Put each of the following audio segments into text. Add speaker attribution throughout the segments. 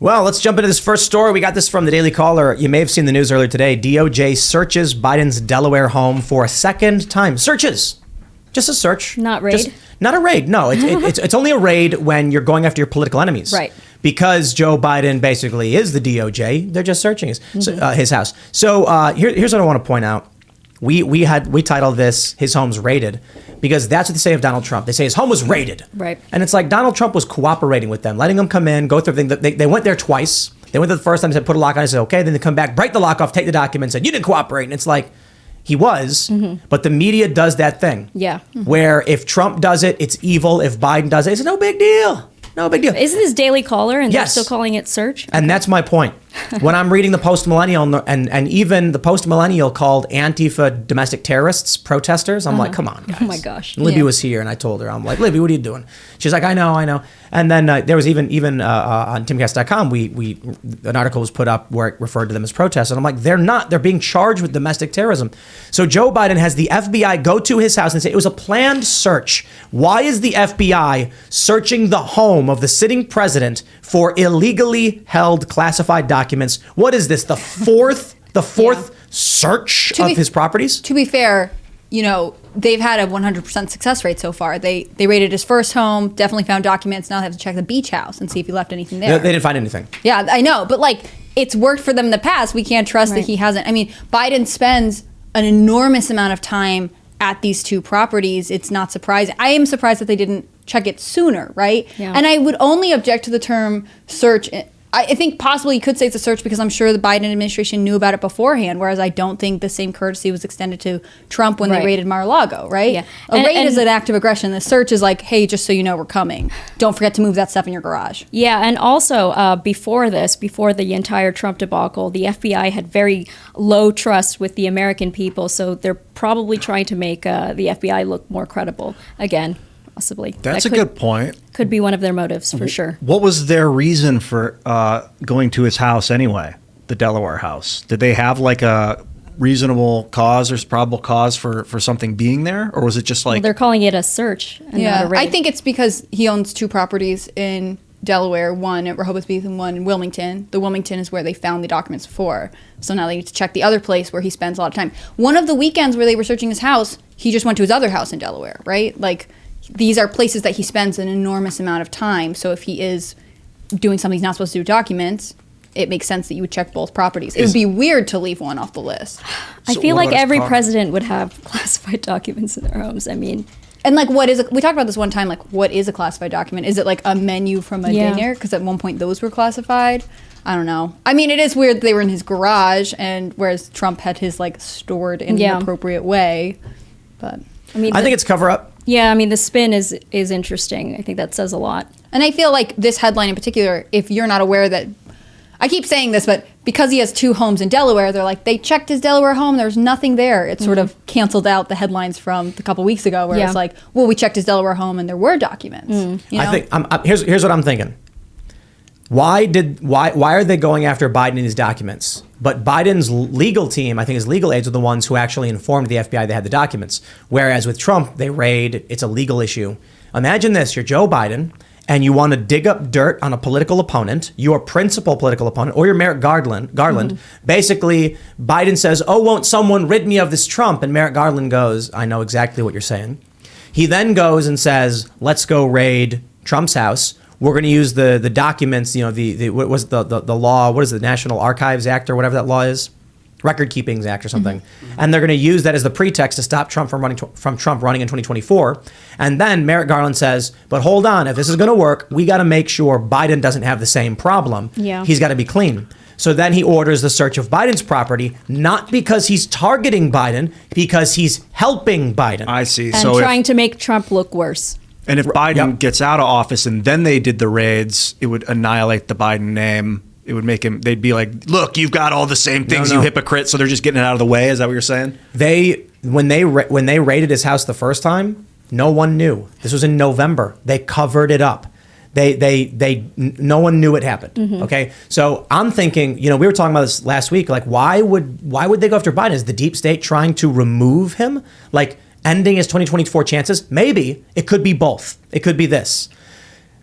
Speaker 1: Well, let's jump into this first story. We got this from the Daily Caller. You may have seen the news earlier today. DOJ searches Biden's Delaware home for a second time. Searches. Just a search.
Speaker 2: Not raid?
Speaker 1: Not a raid. No, it's only a raid when you're going after your political enemies.
Speaker 2: Right.
Speaker 1: Because Joe Biden basically is the DOJ, they're just searching his house. So here's what I want to point out. We titled this "His Home's Raided" because that's what they say of Donald Trump. They say his home was raided,
Speaker 2: right?
Speaker 1: And it's like Donald Trump was cooperating with them, letting them come in, go through everything. They went there twice. They went there the first time, said put a lock on. I said okay. Then they come back, break the lock off, take the documents, and you didn't cooperate. And it's like he was, but the media does that thing, where if Trump does it, it's evil. If Biden does it, it's no big deal. No big deal.
Speaker 2: Isn't this Daily Caller and
Speaker 1: yes.
Speaker 2: they're still calling it Serge?
Speaker 1: And that's my point. When I'm reading the post-millennial and even the post-millennial called Antifa domestic terrorists, protesters, I'm like, come on, guys.
Speaker 2: Oh my gosh.
Speaker 1: And Libby was here and I told her, I'm like, Libby, what are you doing? She's like, I know. And then there was even on Timcast.com, an article was put up where it referred to them as protesters. And I'm like, they're not. They're being charged with domestic terrorism. So Joe Biden has the FBI go to his house and say it was a planned search. Why is the FBI searching the home of the sitting president for illegally held classified documents? What is this? The fourth search of his properties?
Speaker 3: To be fair, they've had a 100% success rate so far. They raided his first home, definitely found documents. Now they have to check the beach house and see if he left anything there.
Speaker 1: They didn't find anything.
Speaker 3: Yeah, I know. But it's worked for them in the past. We can't trust that he hasn't. I mean, Biden spends an enormous amount of time at these two properties. It's not surprising. I am surprised that they didn't check it sooner, right?
Speaker 2: Yeah.
Speaker 3: And I would only object to the term search. I think possibly you could say it's a search because I'm sure the Biden administration knew about it beforehand, whereas I don't think the same courtesy was extended to Trump when they raided Mar-a-Lago, right?
Speaker 2: Yeah.
Speaker 3: A raid is an act of aggression. The search is like, hey, just so you know, we're coming. Don't forget to move that stuff in your garage.
Speaker 2: Yeah, and also before the entire Trump debacle, the FBI had very low trust with the American people, so they're probably trying to make the FBI look more credible again. Possibly.
Speaker 4: That's a good point.
Speaker 2: Could be one of their motives for sure.
Speaker 4: What was their reason for going to his house anyway, the Delaware house? Did they have like a reasonable cause or probable cause for something being there? Or was it just like...
Speaker 2: Well, they're calling it a search and not a raid.
Speaker 3: I think it's because he owns two properties in Delaware, one at Rehoboth Beach and one in Wilmington. The Wilmington is where they found the documents before. So now they need to check the other place where he spends a lot of time. One of the weekends where they were searching his house, he just went to his other house in Delaware, right? These are places that he spends an enormous amount of time. So if he is doing something he's not supposed to do documents, it makes sense that you would check both properties. It would be weird to leave one off the list.
Speaker 2: I feel like every president would have classified documents in their homes. I mean...
Speaker 3: And we talked about this one time, what is a classified document? Is it like a menu from a dinner? Because at one point those were classified. I don't know. I mean, it is weird they were in his garage, and whereas Trump had his stored in an appropriate way. But
Speaker 1: I think it's cover up.
Speaker 2: Yeah, I mean, the spin is interesting. I think that says a lot.
Speaker 3: And I feel like this headline in particular, if you're not aware that, I keep saying this, but because he has two homes in Delaware, they're like, they checked his Delaware home, there's nothing there. It sort of canceled out the headlines from a couple weeks ago where it's like, well, we checked his Delaware home and there were documents. You know?
Speaker 1: I think, here's what I'm thinking. Why are they going after Biden and his documents? But Biden's legal team, I think his legal aides are the ones who actually informed the FBI they had the documents. Whereas with Trump, they raid, it's a legal issue. Imagine this, you're Joe Biden and you want to dig up dirt on a political opponent, your principal political opponent, or your Merrick Garland. Basically, Biden says, oh, won't someone rid me of this Trump? And Merrick Garland goes, I know exactly what you're saying. He then goes and says, let's go raid Trump's house. We're going to use the documents, what was the law? What is the National Archives Act or whatever that law is? Record Keepings Act or something. And they're going to use that as the pretext to stop Trump from running in 2024. And then Merrick Garland says, but hold on, if this is going to work, we got to make sure Biden doesn't have the same problem.
Speaker 2: Yeah.
Speaker 1: He's got to be clean. So then he orders the search of Biden's property, not because he's targeting Biden, because he's helping Biden.
Speaker 4: I see.
Speaker 2: And trying to make Trump look worse.
Speaker 4: And if Biden gets out of office and then they did the raids, it would annihilate the Biden name. It would make him, they'd be like, look, you've got all the same things, you hypocrite. So they're just getting it out of the way. Is that what you're saying?
Speaker 1: When they raided his house the first time, no one knew. This was in November. They covered it up. No one knew it happened. Okay. So I'm thinking, we were talking about this last week. Why would they go after Biden? Is the deep state trying to remove him? Ending his 2024 chances? Maybe. It could be both. It could be this.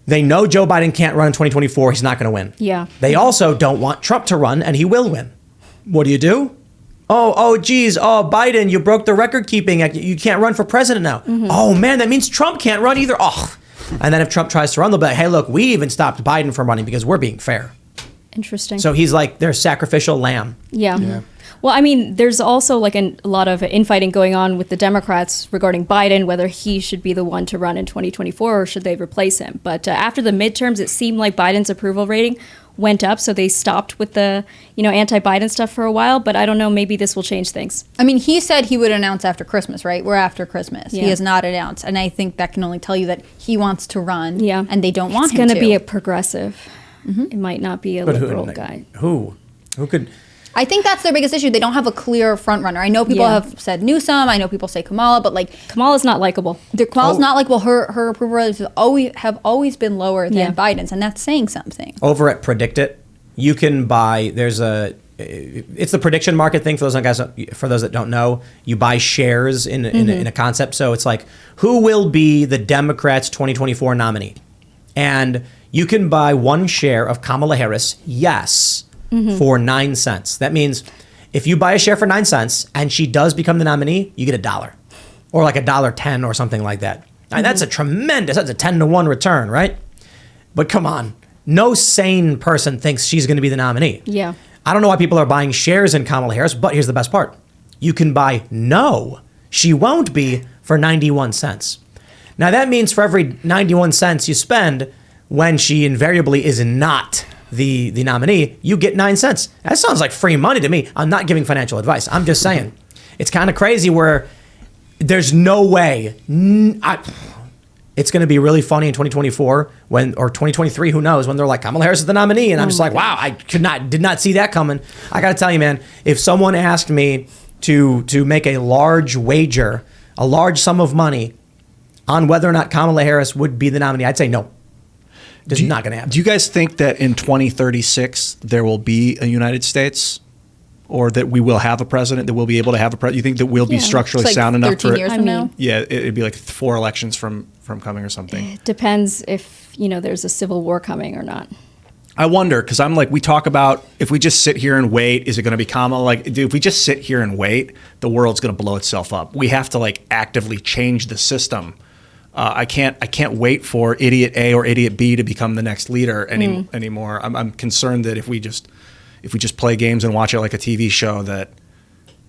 Speaker 1: They know Joe Biden can't run in 2024. He's not going to win.
Speaker 2: Yeah.
Speaker 1: They also don't want Trump to run, and he will win. What do? Geez. Oh, Biden, you broke the record keeping. You can't run for president now. Oh, man, that means Trump can't run either. Oh. And then if Trump tries to run, they'll be like, hey, look, we even stopped Biden from running because we're being fair.
Speaker 2: Interesting.
Speaker 1: So he's like their sacrificial lamb.
Speaker 2: Yeah. Well, I mean, there's also like a lot of infighting going on with the Democrats regarding Biden, whether he should be the one to run in 2024 or should they replace him. But after the midterms, it seemed like Biden's approval rating went up, so they stopped with the anti-Biden stuff for a while. But I don't know, maybe this will change things.
Speaker 3: I mean, he said he would announce after Christmas, right? We're after Christmas.
Speaker 2: Yeah.
Speaker 3: He has not announced, and I think that can only tell you that he wants to run.
Speaker 2: Yeah.
Speaker 3: And they don't want him
Speaker 2: It's
Speaker 3: to.
Speaker 2: going to be a progressive. It might not be a liberal guy.
Speaker 1: Who could?
Speaker 3: I think that's their biggest issue. They don't have a clear front runner. I know people have said Newsom. I know people say Kamala, but like
Speaker 2: Kamala's not likable.
Speaker 3: Kamala's not likable. Her approval ratings have always been lower than Biden's, and that's saying something.
Speaker 1: Over at Predict It, you can buy. It's the prediction market thing for those that don't know. You buy shares in a concept. So it's like, who will be the Democrats' 2024 nominee, and you can buy one share of Kamala Harris. Yes. For 9 cents. That means if you buy a share for 9 cents and she does become the nominee, you get $1 or like $1.10 or something like that. And that's a 10-to-1 return, right? But come on, no sane person thinks she's going to be the nominee.
Speaker 2: Yeah.
Speaker 1: I don't know why people are buying shares in Kamala Harris, but here's the best part. You can buy no, she won't be for 91 cents. Now that means for every 91 cents you spend when she invariably is not the nominee, you get 9 cents. That sounds like free money to me. I'm not giving financial advice. I'm just saying. It's kind of crazy where there's no way. It's going to be really funny in 2024 or 2023, who knows, when they're like, Kamala Harris is the nominee. And I'm just like, wow, I did not see that coming. I got to tell you, man, if someone asked me to make a large wager, a large sum of money on whether or not Kamala Harris would be the nominee, I'd say no. This is not going to happen.
Speaker 4: Do you guys think that in 2036 there will be a United States, or that we will have a president, that we'll be able to have a president? You think that we'll be structurally
Speaker 3: It's like
Speaker 4: sound enough
Speaker 3: 13
Speaker 4: for
Speaker 3: years from now?
Speaker 4: Yeah, it'd be like 4 elections from coming or something.
Speaker 2: It depends if, there's a civil war coming or not.
Speaker 4: I wonder, because I'm like, we talk about if we just sit here and wait, is it going to be Kamala? Like, dude, if we just sit here and wait, the world's going to blow itself up. We have to like actively change the system. I can't wait for idiot A or idiot B to become the next leader anymore. I'm concerned that if we just play games and watch it like a TV show, that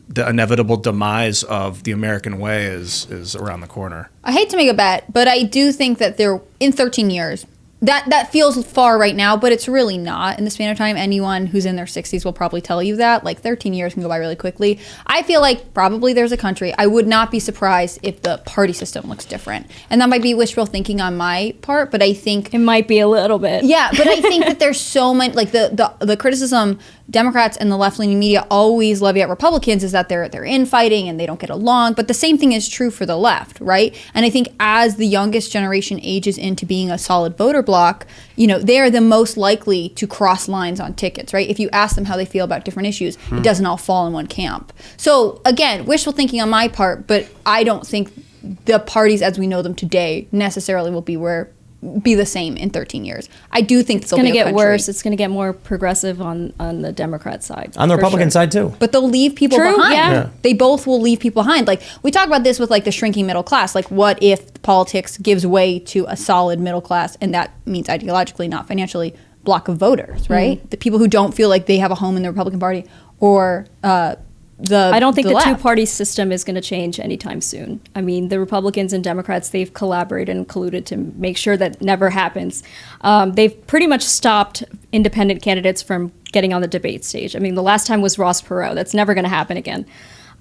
Speaker 4: the inevitable demise of the American way is around the corner.
Speaker 3: I hate to make a bet, but I do think that in 13 years, that feels far right now, but it's really not in the span of time. Anyone who's in their 60s will probably tell you that. Like 13 years can go by really quickly. I feel like probably there's a country. I would not be surprised if the party system looks different. And that might be wishful thinking on my part, but I think
Speaker 2: it might be a little bit.
Speaker 3: Yeah, but I think that there's so much, like the criticism Democrats and the left-leaning media always levy at Republicans is that they're infighting and they don't get along. But the same thing is true for the left, right? And I think as the youngest generation ages into being a solid voter bloc, they are the most likely to cross lines on tickets, right? If you ask them how they feel about different issues, it doesn't all fall in one camp. So again, wishful thinking on my part, but I don't think the parties as we know them today necessarily will be the same in 13 years. I do think
Speaker 2: it's going to get worse. It's going to get more progressive on the Democrat side.
Speaker 1: On the Republican side too.
Speaker 3: But they'll leave people behind.
Speaker 2: Yeah.
Speaker 3: They both will leave people behind. Like we talk about this with like the shrinking middle class. Like what if politics gives way to a solid middle class, and that means ideologically, not financially, block of voters, right? The people who don't feel like they have a home in the Republican Party or
Speaker 2: I don't think the
Speaker 3: left.
Speaker 2: two-party system is going to change anytime soon. I mean, the Republicans and Democrats, they've collaborated and colluded to make sure that never happens. They've pretty much stopped independent candidates from getting on the debate stage. I mean, the last time was Ross Perot. That's never going to happen again.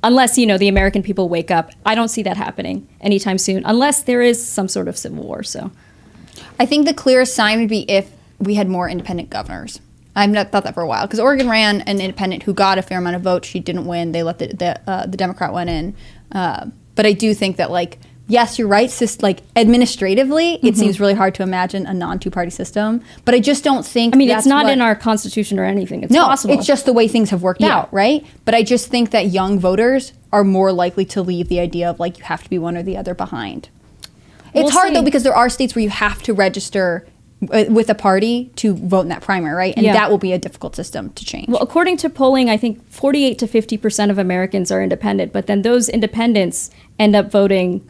Speaker 2: Unless, the American people wake up. I don't see that happening anytime soon, unless there is some sort of civil war. So,
Speaker 3: I think the clearest sign would be if we had more independent governors. I've not thought that for a while because Oregon ran an independent who got a fair amount of votes. She didn't win. They let the Democrat went in. But I do think that yes, you're right. Administratively, it seems really hard to imagine a non-two-party system. But I just don't think.
Speaker 2: I mean, it's not in our Constitution or anything. It's possible.
Speaker 3: It's just the way things have worked out, right? But I just think that young voters are more likely to leave the idea of you have to be one or the other behind. It's hard though because there are states where you have to register with a party to vote in that primary, right? And
Speaker 2: Yeah.
Speaker 3: that will be a difficult system to change.
Speaker 2: Well, according to polling, I think 48 to 50% of Americans are independent, but then those independents end up voting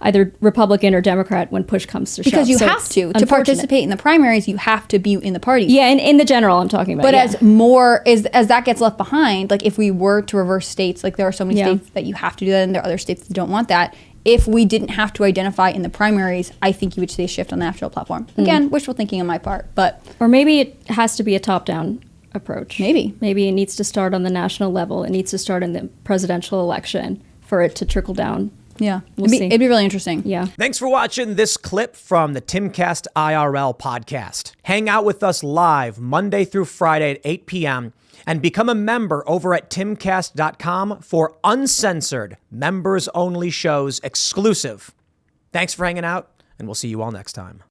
Speaker 2: either Republican or Democrat when push comes to shove.
Speaker 3: because you
Speaker 2: So
Speaker 3: have
Speaker 2: it's
Speaker 3: to
Speaker 2: unfortunate.
Speaker 3: participate in the primaries, you have to be in the parties.
Speaker 2: Yeah, in the general, I'm talking about.
Speaker 3: But
Speaker 2: yeah.
Speaker 3: as that gets left behind, like if we were to reverse states, like there are so many
Speaker 2: Yeah.
Speaker 3: states that you have to do that, and there are other states that don't want that. If we didn't have to identify in the primaries, I think you would see a shift on the national platform. Again, wishful thinking on my part, but
Speaker 2: Or maybe it has to be a top-down approach.
Speaker 3: Maybe.
Speaker 2: Maybe it needs to start on the national level. It needs to start in the presidential election for it to trickle down.
Speaker 3: yeah,
Speaker 2: We'll
Speaker 3: it'd, be,
Speaker 2: see.
Speaker 3: it'd be really interesting.
Speaker 2: Yeah.
Speaker 1: Thanks for watching this clip from the Timcast IRL podcast. Hang out with us live Monday through Friday at 8 p.m. and become a member over at timcast.com for uncensored, members-only shows exclusive. Thanks for hanging out, and we'll see you all next time.